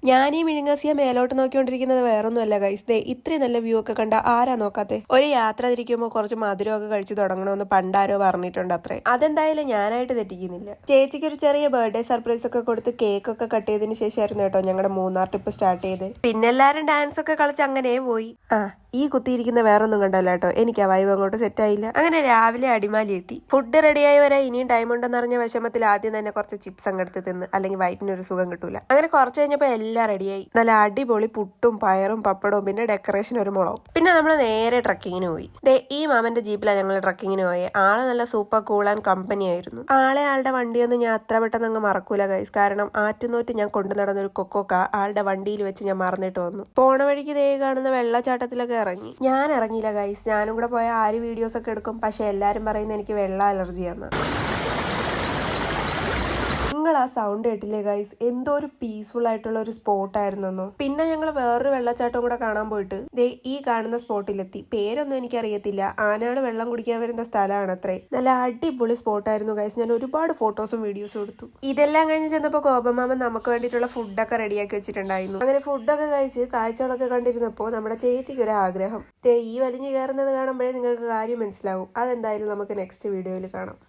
ഞാൻ ഈ മിഴുങ്ങസിയ മേലോട്ട് നോക്കിക്കൊണ്ടിരിക്കുന്നത് വേറൊന്നുമല്ല ഗൈസ്. ദേ ഇത്രയും നല്ല വ്യൂ ഒക്കെ കണ്ട ആരാ നോക്കാത്തെ? ഒരു യാത്ര തിരിക്കുമ്പോൾ കുറച്ച് മധുരമൊക്കെ കഴിച്ചു തുടങ്ങണമെന്ന് പണ്ടാരോ പറഞ്ഞിട്ടുണ്ട് അത്രേ. അതെന്തായാലും ഞാനായിട്ട് തെറ്റിക്കുന്നില്ല. ചേച്ചിക്ക് ഒരു ചെറിയ ബർത്ത്ഡേ സർപ്രൈസ് ഒക്കെ കൊടുത്ത് കേക്ക് ഒക്കെ കട്ട് ചെയ്തതിന് ശേഷമായിരുന്നു കേട്ടോ ഞങ്ങളുടെ മൂന്നാർ ട്രിപ്പ് സ്റ്റാർട്ട് ചെയ്ത്. പിന്നെ എല്ലാരും ഡാൻസ് ഒക്കെ കളിച്ച് അങ്ങനെ പോയി. ഈ കുത്തിയിരിക്കുന്ന വേറൊന്നും കണ്ടല്ലോ കേട്ടോ. എനിക്ക് ആ വൈബ് അങ്ങോട്ട് സെറ്റ് ആയില്ല. അങ്ങനെ രാവിലെ അടിമാലി എത്തി. ഫുഡ് റെഡിയായി വരാൻ ഇനിയും ടൈം ഉണ്ടെന്ന് അറിഞ്ഞ വിഷമത്തിൽ ആദ്യം തന്നെ കുറച്ച് ചിപ്സ് അങ്ങെടുത്ത് തിന്ന്, അല്ലെങ്കിൽ വയറ്റിനൊരു സുഖം കിട്ടൂല. അങ്ങനെ കുറച്ച് കഴിഞ്ഞപ്പോൾ എല്ലാം റെഡിയായി. നല്ല അടിപൊളി പുട്ടും പയറും പപ്പടവും പിന്നെ ഡെക്കറേഷൻ ഒരു മുളകും. പിന്നെ നമ്മൾ നേരെ ട്രക്കിങ്ങിന് പോയി. ഈ മാമന്റെ ജീപ്പിലാണ് ഞങ്ങൾ ട്രക്കിങ്ങിന് പോയത്. ആള് നല്ല സൂപ്പർ കൂൾ ആൻഡ് കമ്പനി ആയിരുന്നു. ആളുടെ വണ്ടിയൊന്നും ഞാൻ അത്ര പെട്ടെന്ന് അങ്ങ് മറക്കൂല ഗൈസ്. കാരണം ആറ്റുനോറ്റ് ഞാൻ കൊണ്ടു നടന്നൊരു കൊക്കോക്ക ആളുടെ വണ്ടിയിൽ വെച്ച് ഞാൻ മറന്നിട്ട് വന്നു. പോണ വഴിക്ക് ദേ കാണുന്ന വെള്ളച്ചാട്ടത്തിലൊക്കെ ഇറങ്ങി. ഞാൻ ഇറങ്ങിയില്ല ഗൈസ്. ഞാനും കൂടെ പോയ ആര് വീഡിയോസ് ഒക്കെ എടുക്കും. പക്ഷെ എല്ലാരും പറയുന്നത് എനിക്ക് വെള്ള അലർജിയാണ്. നിങ്ങൾ ആ സൗണ്ട് കേട്ടില്ലേ ഗൈസ്? എന്തോ ഒരു പീസ്ഫുൾ ആയിട്ടുള്ള ഒരു സ്പോട്ടായിരുന്നോ. പിന്നെ ഞങ്ങൾ വേറൊരു വെള്ളച്ചാട്ടം കൂടെ കാണാൻ പോയിട്ട് ദേ ഈ കാണുന്ന സ്പോട്ടിലെത്തി. പേരൊന്നും എനിക്കറിയത്തില്ല. ആനകൾ വെള്ളം കുടിക്കാൻ വരുന്ന സ്ഥലമാണ് അത്രേ. നല്ല അടിപൊളി സ്പോട്ടായിരുന്നു ഗൈസ്. ഞാൻ ഒരുപാട് ഫോട്ടോസും വീഡിയോസും എടുത്തു. ഇതെല്ലാം കഴിഞ്ഞ് ചെന്നപ്പോൾ ഗോപമാമൻ നമുക്ക് വേണ്ടിയിട്ടുള്ള ഫുഡൊക്കെ റെഡിയാക്കി വെച്ചിട്ടുണ്ടായിരുന്നു. അങ്ങനെ ഫുഡൊക്കെ കഴിച്ച് കാഴ്ചകളൊക്കെ കണ്ടിരുന്നപ്പോൾ നമ്മുടെ ചേച്ചിക്ക് ഒരു ആഗ്രഹം. ഈ വലിഞ്ഞു കയറുന്നത് കാണുമ്പോഴേ നിങ്ങൾക്ക് കാര്യം മനസ്സിലാവും. അതെന്തായാലും നമുക്ക് നെക്സ്റ്റ് വീഡിയോയിൽ കാണാം.